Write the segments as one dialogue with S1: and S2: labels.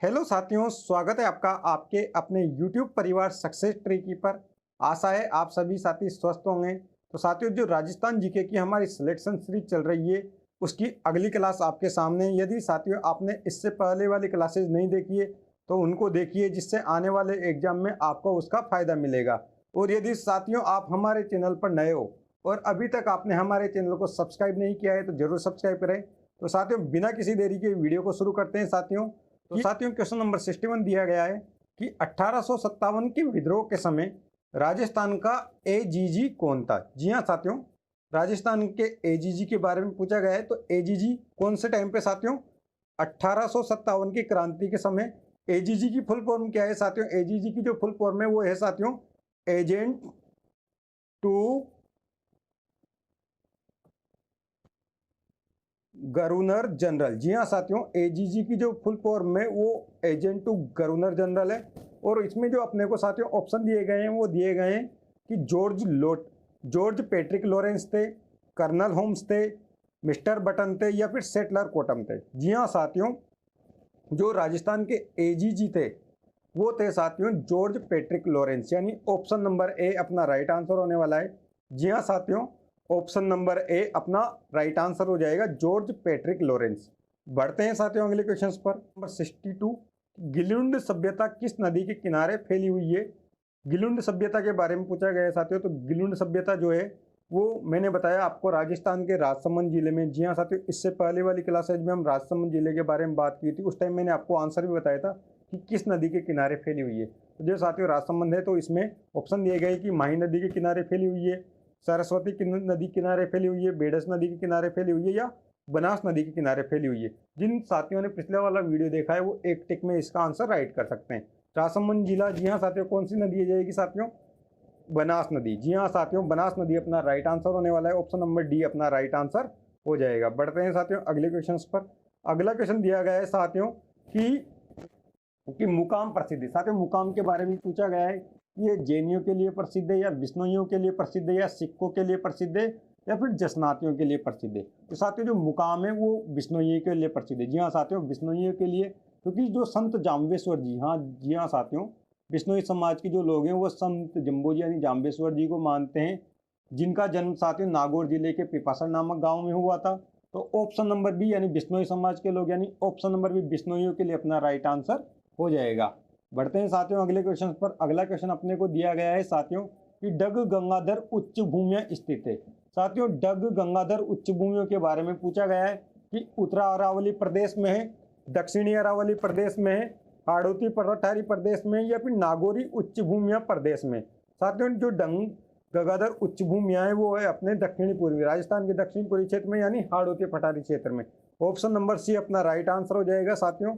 S1: Hello साथियों, स्वागत है आपका आपके अपने YouTube परिवार सक्सेस ट्रिकी पर। आशा है आप सभी साथी स्वस्थ होंगे। तो साथियों, जो राजस्थान जीके की हमारी सिलेक्शन सीरीज चल रही है उसकी अगली क्लास आपके सामने है। यदि साथियों आपने इससे पहले वाली क्लासेस नहीं देखी है तो उनको देखिए, जिससे आने वाले एग्जाम में आपको उसका फायदा मिलेगा। और यदि साथियों आप हमारे चैनल पर नए हो और अभी तक आपने हमारे चैनल को सब्सक्राइब नहीं किया है तो जरूर सब्सक्राइब करें। तो साथियों बिना किसी देरी के वीडियो को शुरू करते हैं। साथियों क्वेश्चन नंबर 61 दिया गया है कि 1857 के विद्रोह के समय राजस्थान का एजीजी कौन था। जी हाँ साथियों, राजस्थान के एजीजी के बारे में पूछा गया है। तो एजीजी कौन से टाइम पे साथियों? 1857 की क्रांति के समय। एजीजी की फुल फॉर्म क्या है साथियों? एजीजी की जो फुल फॉर्म है वो है साथियों एजेंट टू गवर्नर जनरल। जी हाँ साथियों, एजीजी की जो फुल फॉर्म है वो एजेंट टू गवर्नर जनरल है। और इसमें जो अपने को साथियों ऑप्शन दिए गए हैं वो दिए गए हैं कि जॉर्ज पैट्रिक लॉरेंस थे, कर्नल होम्स थे, मिस्टर बटन थे या फिर सेटलर कोटम थे। जी हाँ साथियों, जो राजस्थान के एजीजी थे वो थे साथियों जॉर्ज पैट्रिक लॉरेंस, यानी ऑप्शन नंबर ए अपना राइट आंसर होने वाला है। जी हाँ साथियों, ऑप्शन नंबर ए अपना राइट आंसर हो जाएगा, जॉर्ज पैट्रिक लॉरेंस। बढ़ते हैं साथियों अगले क्वेश्चन पर। नंबर 62, गिलुंड सभ्यता किस नदी के किनारे फैली हुई है? गिलुंड सभ्यता के बारे में पूछा गया है साथियों। तो गिलुंड सभ्यता जो है वो मैंने बताया आपको राजस्थान के राजसमंद जिले में। जी हाँ साथियों, इससे पहले वाली क्लासेज में हम राजसमंद जिले के बारे में बात की थी। उस टाइम मैंने आपको आंसर भी बताया था कि किस नदी के किनारे फैली हुई है। तो जो साथियों राजसमंद है तो इसमें ऑप्शन दिए गए कि माही नदी के किनारे फैली हुई है, सरस्वती नदी के किनारे फैली हुई है, बेडस नदी के किनारे फैली हुई है या बनास नदी के किनारे फैली हुई है। जिन साथियों ने पिछले वाला वीडियो देखा है वो एक टिक में इसका आंसर राइट कर सकते हैं। राजसमंद जिला, जी हाँ साथियों, कौन सी नदी जाएगी साथियों? बनास नदी। जी हाँ साथियों, बनास नदी अपना राइट आंसर होने वाला है। ऑप्शन नंबर डी अपना राइट आंसर हो जाएगा। बढ़ते हैं साथियों अगले क्वेश्चन पर। अगला क्वेश्चन दिया गया है साथियों कि मुकाम प्रसिद्ध है। साथियों मुकाम के बारे में पूछा गया है कि ये जैनियों के लिए प्रसिद्ध है या बिश्नोइयों के लिए प्रसिद्ध है या सिखों के लिए प्रसिद्ध है या फिर जसनातियों के लिए प्रसिद्ध है। तो साथियों जो मुकाम है वो बिश्नोइयों के लिए प्रसिद्ध है। जी हाँ साथियों, बिश्नोइयों के लिए, क्योंकि जो संत जाम्बेश्वर जी, हाँ जी हाँ साथियों, बिश्नोई समाज के जो लोग हैं वो संत जम्बोजी यानी जाम्बेश्वर जी को मानते हैं, जिनका जन्म साथियों नागौर जिले के पिपासर नामक गांव में हुआ था। तो ऑप्शन नंबर बी यानी बिश्नोई समाज के लोग, यानी ऑप्शन नंबर बी बिश्नोइयों के लिए अपना राइट आंसर हो जाएगा। बढ़ते हैं साथियों अगले क्वेश्चन पर। अगला क्वेश्चन अपने को दिया गया है साथियों कि डग गंगाधर उच्च भूमियां स्थित है। साथियों डग गंगाधर उच्च भूमियों के बारे में पूछा गया है कि उत्तरा अरावली प्रदेश में है, दक्षिणी अरावली प्रदेश में है, हाड़ौती पठारी प्रदेश में या फिर नागौरी उच्च भूमियां प्रदेश में। साथियों जो गंगाधर उच्च भूमियां है वो है अपने दक्षिणी पूर्वी राजस्थान के दक्षिण पूर्वी क्षेत्र में, यानी हाड़ौती पठारी क्षेत्र में। ऑप्शन नंबर सी अपना राइट आंसर हो जाएगा साथियों।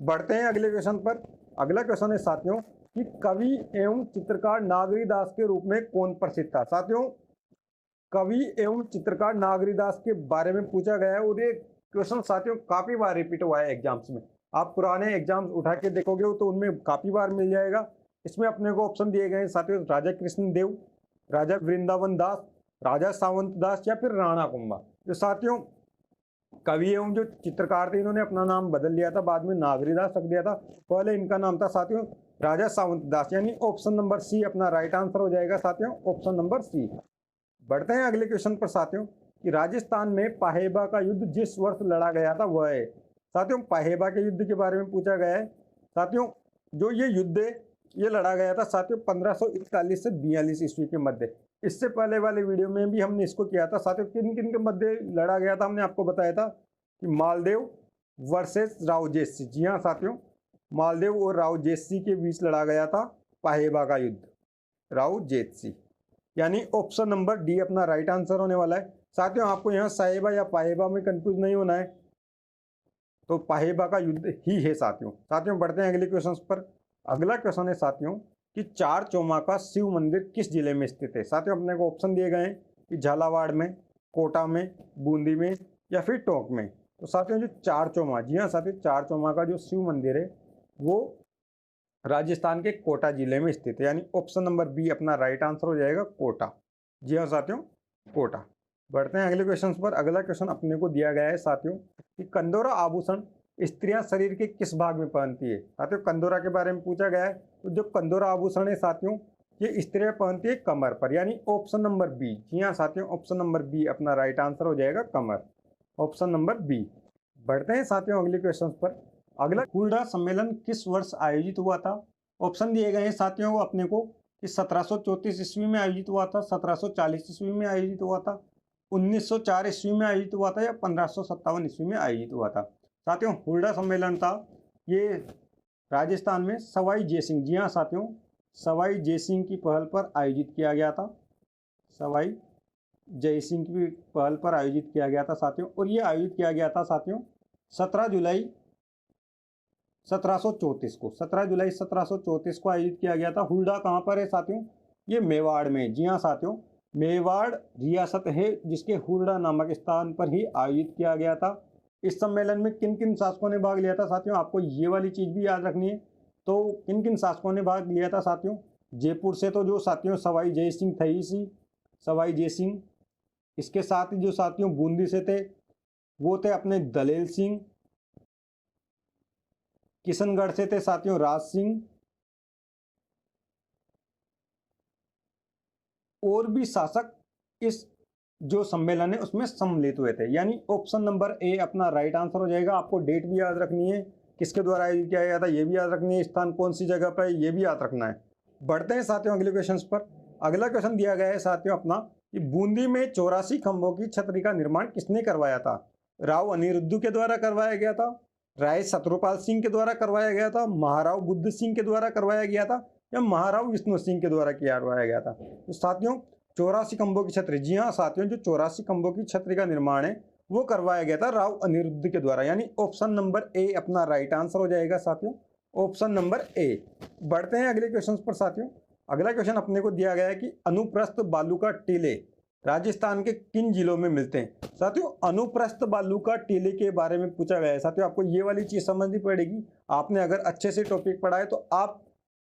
S1: बढ़ते हैं अगले क्वेश्चन पर। अगला क्वेश्चन है साथियों कि कवि एवं चित्रकार नागरीदास के रूप में कौन प्रसिद्ध था। साथियों कवि एवं चित्रकार नागरीदास के बारे में पूछा गया है और ये क्वेश्चन साथियों काफी बार रिपीट हुआ है एग्जाम्स में। आप पुराने एग्जाम्स उठा के देखोगे तो उनमें काफी बार मिल जाएगा। इसमें अपने को ऑप्शन दिए गए हैं साथियों राजा कृष्ण देव, राजा वृंदावन दास, राजा सावंत दास या फिर राणा कुंभा। जो साथियों कवि एवं जो चित्रकार थे इन्होंने अपना नाम बदल लिया था, बाद में नागरीदास रख दिया था। पहले इनका नाम था साथियों राजा सावंत दास, यानी ऑप्शन नंबर सी अपना राइट आंसर हो जाएगा साथियों, ऑप्शन नंबर सी। बढ़ते हैं अगले क्वेश्चन पर साथियों कि राजस्थान में पाहेबा का युद्ध जिस वर्ष लड़ा गया था वह है। साथियों पाहेबा के युद्ध के बारे में पूछा गया है। साथियों जो ये युद्ध है ये लड़ा गया था साथियों 1541 से 42 ईस्वी के मध्य। इससे पहले वाले वीडियो में भी हमने इसको किया था साथियों, किन किन के मध्य लड़ा गया था हमने आपको बताया था कि मालदेव वर्सेस रावजेसी। जी हाँ साथियों, मालदेव और रावजेसी के बीच लड़ा गया था पाहेबा का युद्ध, रावजेसी, यानी ऑप्शन नंबर डी अपना राइट आंसर होने वाला है। साथियों आपको यहाँ साहेबा या पाहेबा में कंफ्यूज नहीं होना है, तो पाहेबा का युद्ध ही है साथियों। साथियों बढ़ते हैं अगले क्वेश्चन पर। अगला क्वेश्चन है साथियों कि चार चौमा का शिव मंदिर किस जिले में स्थित है। साथियों अपने को ऑप्शन दिए गए हैं कि झालावाड़ में, कोटा में, बूंदी में या फिर टोंक में। तो साथियों जो चार चौमा, जी हाँ साथियों, चार चौमा का जो शिव मंदिर है वो राजस्थान के कोटा जिले में स्थित है, यानी ऑप्शन नंबर बी अपना राइट आंसर हो जाएगा, कोटा। जी हाँ साथियों, कोटा। बढ़ते हैं अगले क्वेश्चन पर। अगला क्वेश्चन अपने को दिया गया है साथियों कि कंदोरा आभूषण स्त्रियां शरीर के किस भाग में पहनती है? साथियों कंदोरा के बारे में पूछा गया है, तो जो कंदोरा आभूषण है साथियों ये स्त्रियां पहनती है कमर पर, यानी ऑप्शन नंबर बी। जी हाँ साथियों, ऑप्शन नंबर बी अपना राइट आंसर हो जाएगा, कमर, ऑप्शन नंबर बी। बढ़ते हैं साथियों अगले क्वेश्चन पर। अगला, हुल्डा सम्मेलन किस वर्ष आयोजित हुआ था? ऑप्शन दिए गए हैं साथियों को अपने को कि 1734 ईस्वी में आयोजित हुआ था, 1740 ईस्वी में आयोजित हुआ था, 1904 ईस्वी में आयोजित हुआ था, या 1557 ईस्वी में आयोजित हुआ था। साथियों हुल्डा सम्मेलन था ये राजस्थान में सवाई जयसिंह, जी हाँ साथियों, सवाई जयसिंह की पहल पर आयोजित किया गया था, सवाई जयसिंह की पहल पर आयोजित किया गया था साथियों। और ये आयोजित किया गया था साथियों 17 जुलाई 1734 को, 17 जुलाई 1734 को आयोजित किया गया था। हुल्डा कहाँ पर है साथियों? ये मेवाड़ में, जी हाँ साथियों, मेवाड़ रियासत है जिसके हुल्डा नामक स्थान पर ही आयोजित किया गया था। इस सम्मेलन में किन किन शासकों ने भाग लिया था साथियों? आपको ये वाली चीज़ भी याद रखनी है। तो किन किन शासकों ने भाग लिया था साथियों? जयपुर से तो जो साथियों सवाई जयसिंह थे ही सी, सवाई जयसिंह। इसके साथ ही जो साथियों बूंदी से थे वो थे अपने दलेल सिंह। किशनगढ़ से थे साथियों राज सिंह। और भी शासक इस जो सम्मेलन है उसमें सम्मिलित हुए थे, यानी ऑप्शन नंबर ए अपना राइट आंसर हो जाएगा। आपको डेट भी याद रखनी है, किसके द्वारा आयोजित किया गया था ये भी याद रखनी है, स्थान कौन सी जगह पर है ये भी याद रखना है। बढ़ते हैं साथियों अगले क्वेश्चन पर। अगला क्वेश्चन दिया गया है साथियों अपना कि बूंदी में 84 खंभों की छतरी का निर्माण किसने करवाया था? राव अनिरुद्ध के द्वारा करवाया गया था, राय सतरूपाल सिंह के द्वारा करवाया गया था, महाराव बुद्ध सिंह के द्वारा करवाया गया था, या महाराव विष्णु सिंह के द्वारा करवाया गया था? तो साथियों 84 खंभों की छतरी, जी हाँ साथियों, जो 84 खंभों की छतरी का निर्माण है वो करवाया गया था राव अनिरुद्ध के द्वारा, यानी ऑप्शन नंबर ए अपना राइट आंसर हो जाएगा साथियों, ऑप्शन नंबर ए। बढ़ते हैं अगले क्वेश्चन पर साथियों। अगला क्वेश्चन अपने को दिया गया है कि अनुप्रस्थ बालू का टीले राजस्थान के किन जिलों में मिलते हैं? साथियों अनुप्रस्थ बालू का टीले के बारे में पूछा गया है साथियों। आपको ये वाली चीज समझनी पड़ेगी। आपने अगर अच्छे से टॉपिक पढ़ा है तो आप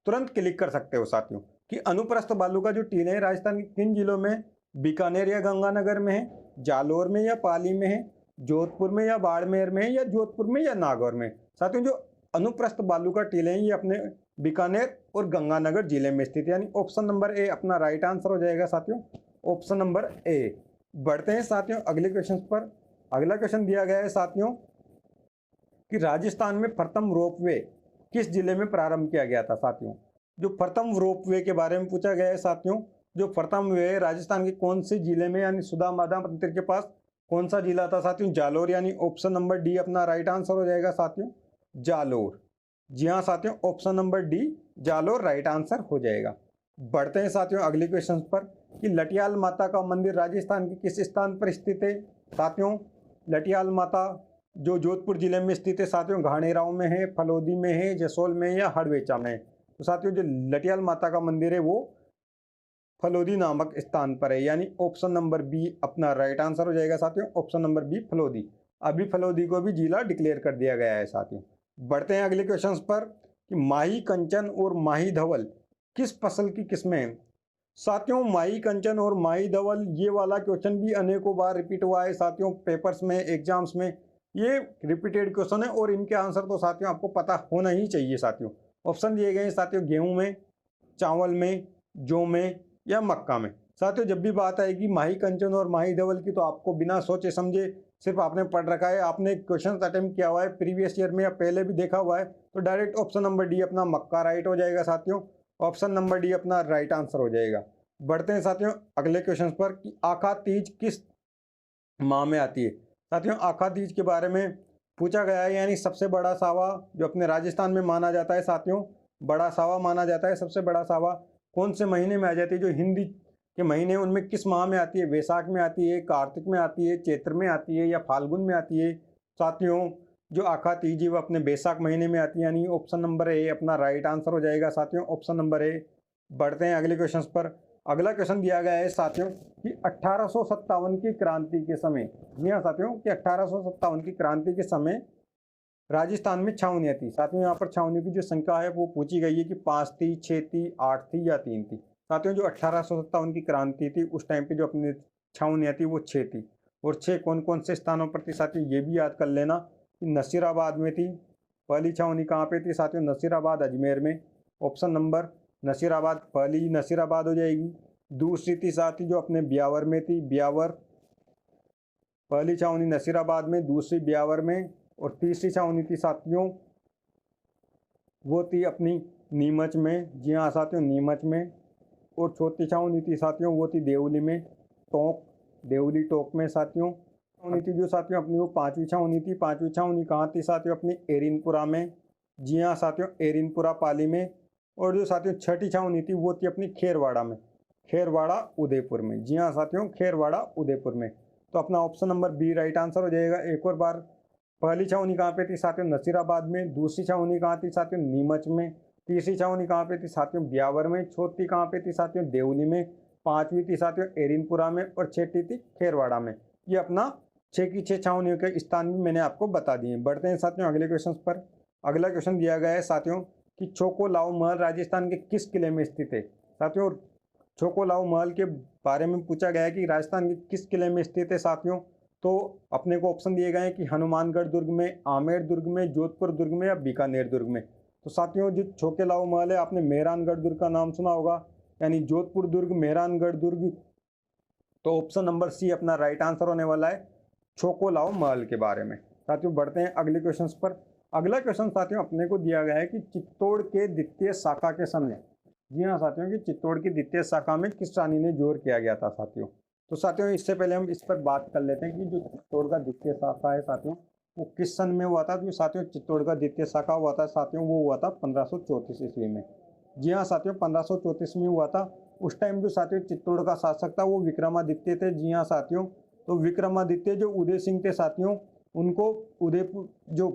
S1: तुरंत क्लिक कर सकते हो साथियों कि अनुप्रस्थ बालू का जो टीले है राजस्थान के किन जिलों में? बीकानेर या गंगानगर में है, जालोर में या पाली में है, जोधपुर में या बाड़मेर में है, या जोधपुर में या नागौर में? साथियों जो अनुप्रस्थ बालू का टीले हैं ये अपने बीकानेर और गंगानगर जिले में स्थित है, यानी ऑप्शन नंबर ए अपना राइट आंसर हो जाएगा साथियों, ऑप्शन नंबर ए। बढ़ते हैं साथियों अगले क्वेश्चन पर। अगला क्वेश्चन दिया गया है साथियों कि राजस्थान में प्रथम रोपवे किस जिले में प्रारंभ किया गया था? साथियों जो प्रथम रोपवे के बारे में पूछा गया है साथियों, जो प्रथम वे राजस्थान के कौन से जिले में, यानी सुधा माधा मंदिर के पास कौन सा जिला था साथियों? जालोर, यानी ऑप्शन नंबर डी अपना राइट आंसर हो जाएगा साथियों, जालोर। जी हाँ साथियों, option number D Jalore right answer हो जाएगा। बढ़ते हैं साथियों अगले क्वेश्चन पर कि लटियाल माता का मंदिर राजस्थान के किस स्थान पर स्थित है? साथियों लटियाल माता जो जोधपुर जिले में स्थित है साथियों, घाणेराव में है, फलोदी में है, जसोल में या हड़वेचा में है? तो साथियों जो लटियाल माता का मंदिर है वो फलोदी नामक स्थान पर है, यानी ऑप्शन नंबर बी अपना राइट आंसर हो जाएगा साथियों, ऑप्शन नंबर बी फलोदी। अभी फलोदी को भी जिला डिक्लेयर कर दिया गया है साथियों। बढ़ते हैं अगले क्वेश्चन पर कि माही कंचन और माही धवल किस फसल की किस्में हैं? साथियों माही कंचन और माही धवल ये वाला क्वेश्चन भी अनेकों बार रिपीट हुआ है साथियों पेपर्स में, एग्जाम्स में। ये रिपीटेड क्वेश्चन है और इनके आंसर तो साथियों आपको पता होना ही चाहिए साथियों। ऑप्शन दिए गए हैं साथियों गेहूं में, चावल में, जौ में या मक्का में। साथियों जब भी बात आएगी माही कंचन और माही धवल की तो आपको बिना सोचे समझे, सिर्फ आपने पढ़ रखा है, आपने क्वेश्चन अटेम्प्ट किया हुआ है प्रीवियस ईयर में या पहले भी देखा हुआ है, तो डायरेक्ट ऑप्शन नंबर डी अपना मक्का राइट हो जाएगा साथियों, ऑप्शन नंबर डी अपना राइट आंसर हो जाएगा। बढ़ते हैं साथियों अगले क्वेश्चन पर कि आखा तीज किस माह में आती है? साथियों आखा तीज के बारे में पूछा गया है, यानी सबसे बड़ा सावा जो अपने राजस्थान में माना जाता है साथियों, बड़ा सावा माना जाता है, सबसे बड़ा सावा कौन से महीने में आ जाती है? जो हिंदी के महीने उनमें किस माह में आती है? वैशाख में आती है, कार्तिक में आती है, चैत्र में आती है या फाल्गुन में आती है? साथियों जो आखा तीज है वो अपने वैशाख महीने में आती है, यानी ऑप्शन नंबर ए अपना राइट आंसर हो जाएगा साथियों, ऑप्शन नंबर ए। बढ़ते हैं अगले क्वेश्चन पर। अगला क्वेश्चन दिया गया है साथियों कि 1857 की क्रांति के समय, जी हाँ साथियों कि 1857 की क्रांति के समय राजस्थान में छावनियाँ थी। साथियों यहाँ पर छावनियों की जो संख्या है वो पूछी गई है कि 5 थी, 6 थी, 8 थी या 3 थी। साथियों जो 1857 की क्रांति थी उस टाइम पे जो अपनी छावनियाँ थी वो 6 थी, और 6 कौन कौन से स्थानों पर थी साथियों ये भी याद कर लेना। कि नसीराबाद में थी। पहली छावनी कहाँ पे थी साथियों? नसीराबाद अजमेर में। ऑप्शन नंबर नसीराबाद, पहली नसीराबाद हो जाएगी। दूसरी थी साथी जो अपने ब्यावर में थी, ब्यावर। पहली छावनी नसीराबाद में, दूसरी ब्यावर में। और तीसरी छावनी थी साथियों वो थी अपनी नीमच में। जी हाँ साथियों, नीमच में। और चौथी छावनी थी साथियों वो थी देवली में, टोंक, देवली टोंक में साथियों। छावनी थी जो साथियों अपनी वो पांचवी छावनी थी। पांचवी छावनी कहाँ थी साथियों? अपनी एरिनपुरा में। जी हाँ साथियों, एरिनपुरा पाली में। और जो साथियों छठी छावनी थी वो थी अपनी खेरवाड़ा में, खेरवाड़ा उदयपुर में। जी हाँ साथियों, खेरवाड़ा उदयपुर में। तो अपना option number B right answer हो जाएगा। एक और बार, पहली छावनी कहाँ पे थी साथियों? नसीराबाद में। दूसरी छावनी कहाँ थी साथियों? नीमच में। तीसरी छावनी कहाँ पे थी साथियों? ब्यावर में। चौथी कहाँ पे थी साथियों? देवली में। पांचवी थी साथियों एरिनपुरा में। और छठी थी खेरवाड़ा में। ये अपना 6 की 6 छावनियों के स्थान भी मैंने आपको बता दिए। बढ़ते हैं साथियों अगले क्वेश्चन पर। अगला क्वेश्चन दिया गया है साथियों कि छोकोलाव महल राजस्थान के किस किले में स्थित है? साथियों छोकोलाव महल के बारे में पूछा गया है कि राजस्थान के किस किले में स्थित है साथियों। तो अपने को ऑप्शन दिए गए हैं कि हनुमानगढ़ दुर्ग में, आमेर दुर्ग में, जोधपुर दुर्ग में या बीकानेर दुर्ग में। तो साथियों जो छोकेलाव महल है, आपने मेहरानगढ़ दुर्ग का नाम सुना होगा, यानी जोधपुर दुर्ग, मेहरानगढ़ दुर्ग। तो ऑप्शन नंबर सी अपना राइट आंसर होने वाला है छोकोलाव महल के बारे में। साथियों बढ़ते हैं अगले क्वेश्चन पर। अगला क्वेश्चन साथियों अपने को दिया गया है कि चित्तौड़ के द्वितीय शाखा के समय, जी हाँ साथियों, कि चित्तौड़ की द्वितीय शाखा में किस रानी ने जोर किया गया था साथियों। तो साथियों इससे पहले हम इस पर बात कर लेते हैं कि जो चित्तौड़ का द्वितीय शाखा है साथियों वो किस सन में हुआ था। तो साथियों चित्तौड़ का द्वितीय शाखा हुआ था साथियों, वो हुआ था 1534 ईस्वी में। जी हाँ साथियों, 1534 में हुआ था। उस टाइम जो साथियों चित्तौड़ का शासक था वो विक्रमादित्य थे। जी हाँ साथियों, तो विक्रमादित्य जो उदय सिंह थे साथियों, उनको उदयपुर जो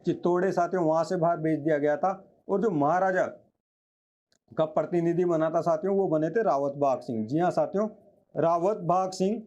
S1: चित्तौड़ है साथियों वहां से बाहर भेज दिया गया था। और जो महाराजा का प्रतिनिधि बना था साथियों वो बने थे रावत भाग सिंह। जी हाँ साथियों, रावत भाग सिंह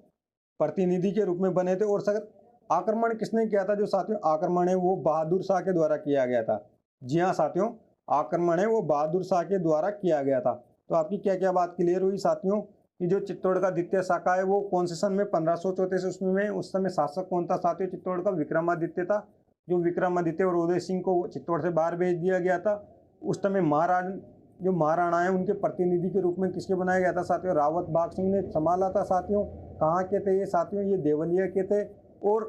S1: प्रतिनिधि के रूप में बने थे। और सर आक्रमण किसने किया था? जो साथियों आक्रमण है वो बहादुर शाह के द्वारा किया गया था। जी हाँ साथियों, आक्रमण है वो बहादुर शाह के द्वारा किया गया था। तो आपकी क्या क्या बात क्लियर हुई साथियों कि जो चित्तौड़ का द्वितीय शाखा है वो कौन से सन में? 1534 ईस्वी में। उस समय शासक कौन था साथियों चित्तौड़ का? विक्रमादित्य था। जो विक्रमादित्य और उदय सिंह को चित्तौड़ से बाहर भेज दिया गया था। उस समय जो महाराणा है उनके प्रतिनिधि के रूप में किसके बनाया गया था साथियों? रावत भाग सिंह ने संभाला था साथियों। कहाँ के थे ये साथियों? ये देवलिया के थे। और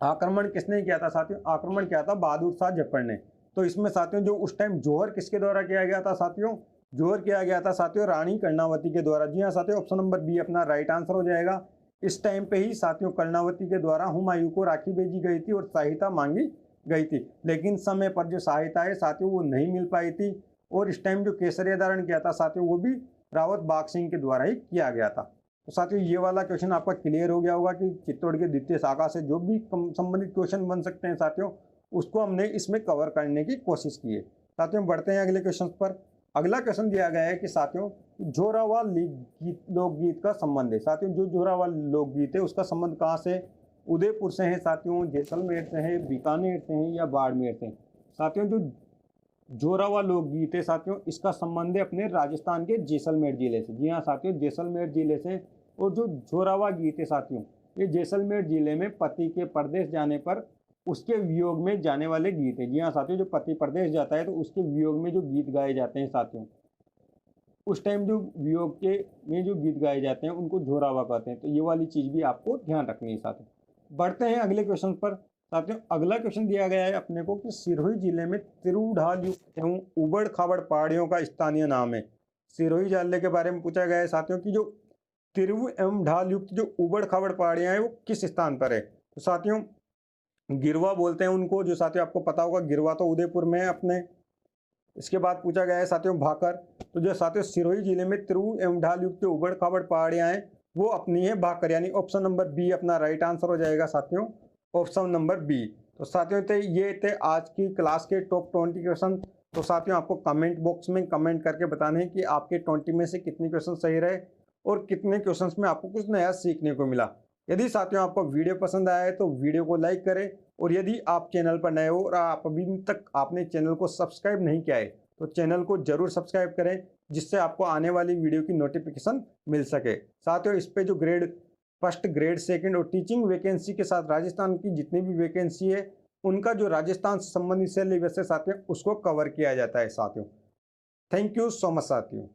S1: आक्रमण किसने किया था साथियों? आक्रमण किया था बहादुर शाह जफर ने। तो इसमें साथियों जो उस टाइम जोहर किसके द्वारा किया गया था साथियों? जोहर किया गया था साथियों रानी कर्णावती के द्वारा। जी हाँ साथियों, ऑप्शन नंबर बी अपना राइट आंसर हो जाएगा। इस टाइम पे ही साथियों कर्णावती के द्वारा हुमायूं को राखी भेजी गई थी और सहायता मांगी गई थी। लेकिन समय पर जो सहायता है साथियों वो नहीं मिल पाई थी। और इस टाइम जो केसरिया धारण किया था साथियों वो भी रावत भाग सिंह के द्वारा ही किया गया था। तो साथियों ये वाला क्वेश्चन आपका क्लियर हो गया होगा कि चित्तौड़ के द्वितीय शाखा से जो भी संबंधित क्वेश्चन बन सकते हैं साथियों उसको हमने इसमें कवर करने की कोशिश की है। साथियों बढ़ते हैं अगले क्वेश्चन पर। अगला क्वेश्चन दिया गया है कि साथियों जोरावाल लोकगीत का संबंध है। साथियों जो जोरावाल लोकगीत है उसका संबंध कहाँ से? उदयपुर से है साथियों, जैसलमेर से है, बीकानेर से है या बाड़मेर से? साथियों जो जोरावाल लोकगीत है साथियों इसका संबंध है अपने राजस्थान के जैसलमेर जिले से। जी हाँ साथियों, जैसलमेर जिले से। और जो जोरावाल गीत है साथियों ये जैसलमेर जिले में पति के परदेश जाने पर उसके वियोग में जाने वाले गीत है। जी हाँ साथियों, जो पति परदेश जाता है तो उसके वियोग में जो गीत गाए जाते हैं साथियों, उस टाइम जो वियोग के में जो गीत गाए जाते हैं उनको जोरावा कहते हैं। तो ये वाली चीज भी आपको ध्यान रखनी है साथियों। बढ़ते हैं अगले क्वेश्चन पर। साथियों अगला क्वेश्चन दिया गया है अपने को कि सिरोही जिले में तिरुढाल युक्त एवं उबड़ खाबड़ पहाड़ियों का स्थानीय नाम है। सिरोही जिले के बारे में पूछा गया है साथियों की जो तिरु एवं ढाल युक्त जो उबड़ खाबड़ पहाड़ियां हैं वो किस स्थान पर है। तो साथियों गिरवा बोलते हैं उनको। जो साथियों आपको पता होगा गिरवा तो उदयपुर में है अपने। इसके बाद पूछा गया है साथियों भाकर। तो जो साथियों सिरोही जिले में तिरु एवं ढाल युक्त उबड़ खाबड़ पहाड़ियां हैं वो अपनी है भाकर, यानी ऑप्शन नंबर बी अपना राइट आंसर हो जाएगा साथियों, ऑप्शन नंबर बी। तो साथियों ये थे आज की क्लास के टॉप 20 क्वेश्चन। तो साथियों आपको कमेंट बॉक्स में कमेंट करके बताना है कि आपके 20 में से कितने क्वेश्चन सही रहे और कितने क्वेश्चंस में आपको कुछ नया सीखने को मिला। यदि साथियों आपको वीडियो पसंद आया है तो वीडियो को लाइक करें। और यदि आप चैनल पर नए हो और आप अभी तक आपने चैनल को सब्सक्राइब नहीं किया है तो चैनल को जरूर सब्सक्राइब करें जिससे आपको आने वाली वीडियो की नोटिफिकेशन मिल सके। साथियों इस पे जो ग्रेड फर्स्ट ग्रेड सेकंड और टीचिंग वैकेंसी के साथ राजस्थान की जितनी भी वैकेंसी है उनका जो राजस्थान से संबंधित सिलेबस है साथियों उसको कवर किया जाता है साथियों। थैंक यू सो मच साथियों।